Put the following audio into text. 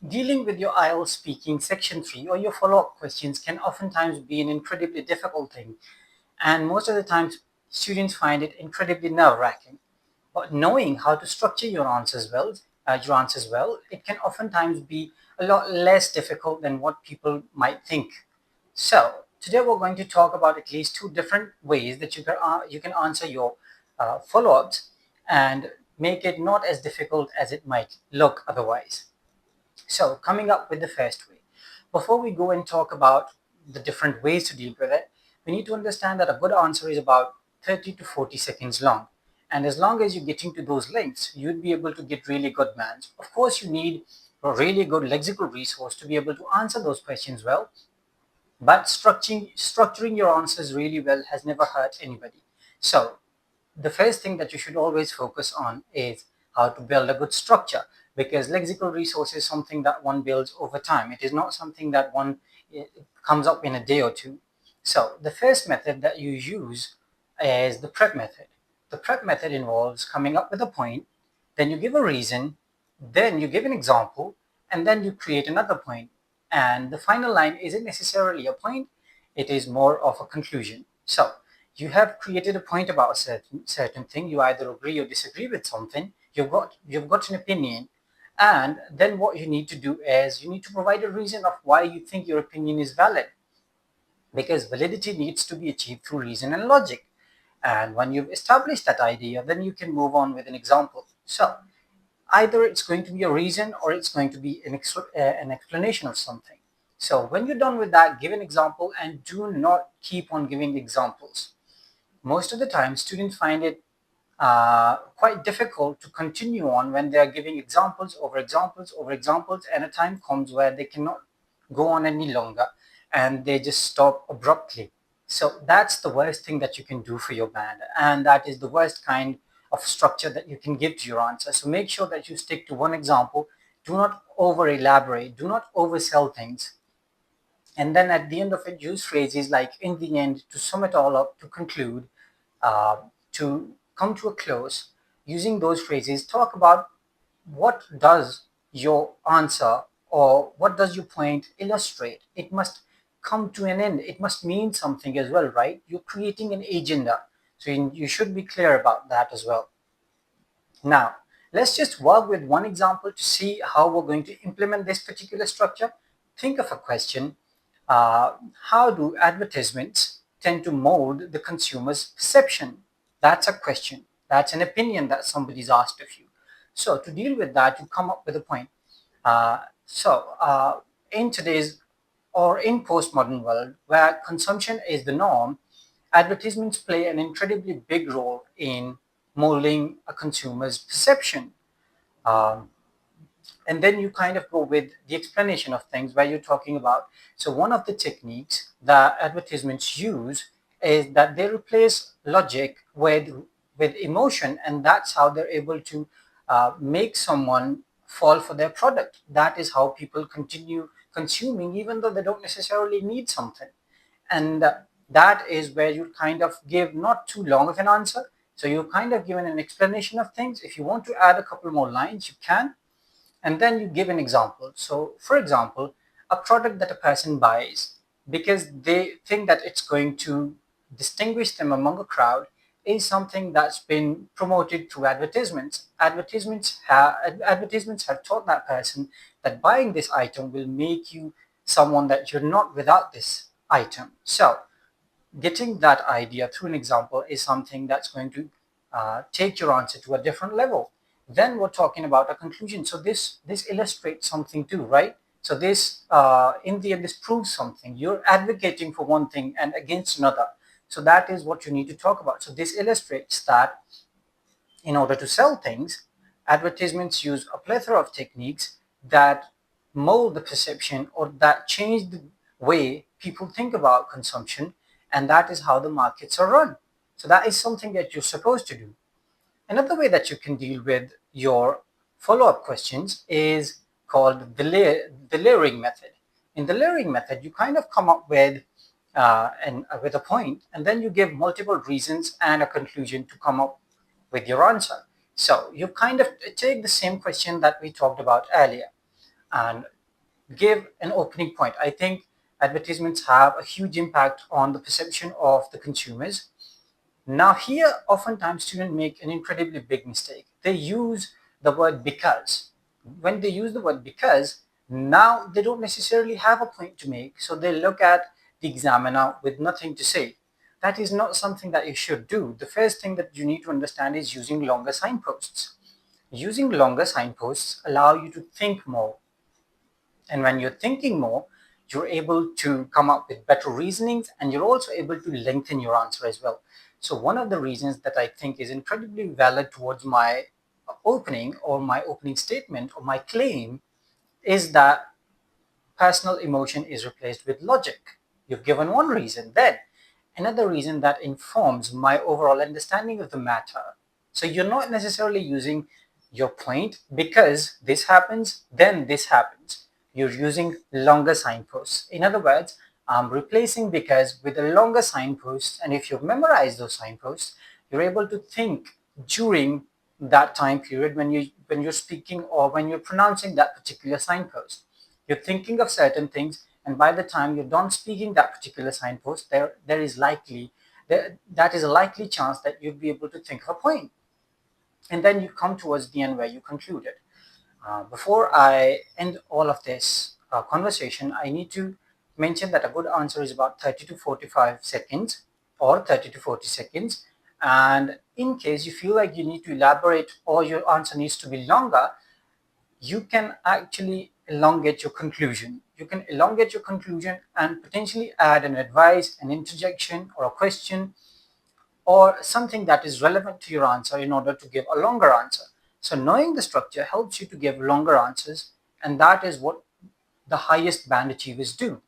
Dealing with your IELTS speaking section 3 or your follow-up questions can oftentimes be an incredibly difficult thing, and most of the times students find it incredibly nerve-wracking. But knowing how to structure your answers well, it can oftentimes be a lot less difficult than what people might think. So today we're going to talk about at least two different ways that you can answer your follow-ups and make it not as difficult as it might look otherwise. So coming up with the first way. Before we go and talk about the different ways to deal with it, we need to understand that a good answer is about 30 to 40 seconds long. And as long as you're getting to those lengths, you'd be able to get really good mans. Of course, you need a really good lexical resource to be able to answer those questions well, but structuring your answers really well has never hurt anybody. So the first thing that you should always focus on is how to build a good structure, because lexical resource is something that one builds over time. It is not something that one comes up in a day or two. So the first method that you use is the prep method. The prep method involves coming up with a point, then you give a reason, then you give an example, and then you create another point. And the final line isn't necessarily a point, it is more of a conclusion. So you have created a point about a certain thing. You either agree or disagree with something. You've got an opinion, and then what you need to do is you need to provide a reason of why you think your opinion is valid, because validity needs to be achieved through reason and logic. And when you've established that idea, then you can move on with an example. So either it's going to be a reason or it's going to be an explanation of something. So when you're done with that, give an example and do not keep on giving examples. Most of the time, students find it quite difficult to continue on when they are giving examples over examples over examples, and a time comes where they cannot go on any longer and they just stop abruptly. So that's the worst thing that you can do for your band, and that is the worst kind of structure that you can give to your answer. So make sure that you stick to one example. Do not over elaborate, do not oversell things, and then at the end of it, use phrases like in the end, to sum it all up, to conclude, uh, to come to a close. Using those phrases, talk about what does your answer or what does your point illustrate. It must come to an end. It must mean something as well, right? You're creating an agenda. So you should be clear about that as well. Now, let's just work with one example to see how we're going to implement this particular structure. Think of a question. How do advertisements tend to mold the consumer's perception? That's a question. That's an opinion that somebody's asked of you. So to deal with that, you come up with a point. In today's or in postmodern world where consumption is the norm, advertisements play an incredibly big role in molding a consumer's perception. Um, and then you kind of go with the explanation of things where you're talking about. So one of the techniques that advertisements use is that they replace logic with emotion, and that's how they're able to make someone fall for their product. That is how people continue consuming even though they don't necessarily need something. And that is where you kind of give not too long of an answer. So you're kind of given an explanation of things. If you want to add a couple more lines, you can, and then you give an example. So for example, a product that a person buys because they think that it's going to distinguish them among a crowd is something that's been promoted through advertisements. Advertisements have taught that person that buying this item will make you someone that you're not without this item. So getting that idea through an example is something that's going to take your answer to a different level. Then we're talking about a conclusion. So this illustrates something too, right? So this in the end, this proves something. You're advocating for one thing and against another. So that is what you need to talk about. So this illustrates that in order to sell things, advertisements use a plethora of techniques that mold the perception or that change the way people think about consumption, and that is how the markets are run. So that is something that you're supposed to do. Another way that you can deal with your follow-up questions is called the layering method. In the layering method, you kind of come up with with a point, and then you give multiple reasons and a conclusion to come up with your answer. So you kind of take the same question that we talked about earlier. and give an opening point. I think advertisements have a huge impact on the perception of the consumers. Now, here, oftentimes students make an incredibly big mistake. They use the word because. When they use the word because, now they don't necessarily have a point to make, so they look at the examiner with nothing to say. That is not something that you should do. The first thing that you need to understand is using longer signposts. Using longer signposts allow you to think more, and when you're thinking more, you're able to come up with better reasonings, and you're also able to lengthen your answer as well. So one of the reasons that I think is incredibly valid towards my opening or my opening statement or my claim is that personal emotion is replaced with logic. You've given one reason, then another reason that informs my overall understanding of the matter. So you're not necessarily using your point because this happens, then this happens. You're using longer signposts. In other words, I'm replacing because with a longer signpost, and if you've memorized those signposts, you're able to think during that time period when you're speaking or when you're pronouncing that particular signpost. You're thinking of certain things, and by the time you're done speaking that particular signpost, that is a likely chance that you'll be able to think of a point. And then you come towards the end where you concluded. Before I end all of this conversation, I need to mention that a good answer is about 30 to 45 seconds or 30 to 40 seconds. And in case you feel like you need to elaborate or your answer needs to be longer, you can actually elongate your conclusion. You can elongate your conclusion and potentially add an advice, an interjection, or a question, or something that is relevant to your answer in order to give a longer answer. So knowing the structure helps you to give longer answers, and that is what the highest band achievers do.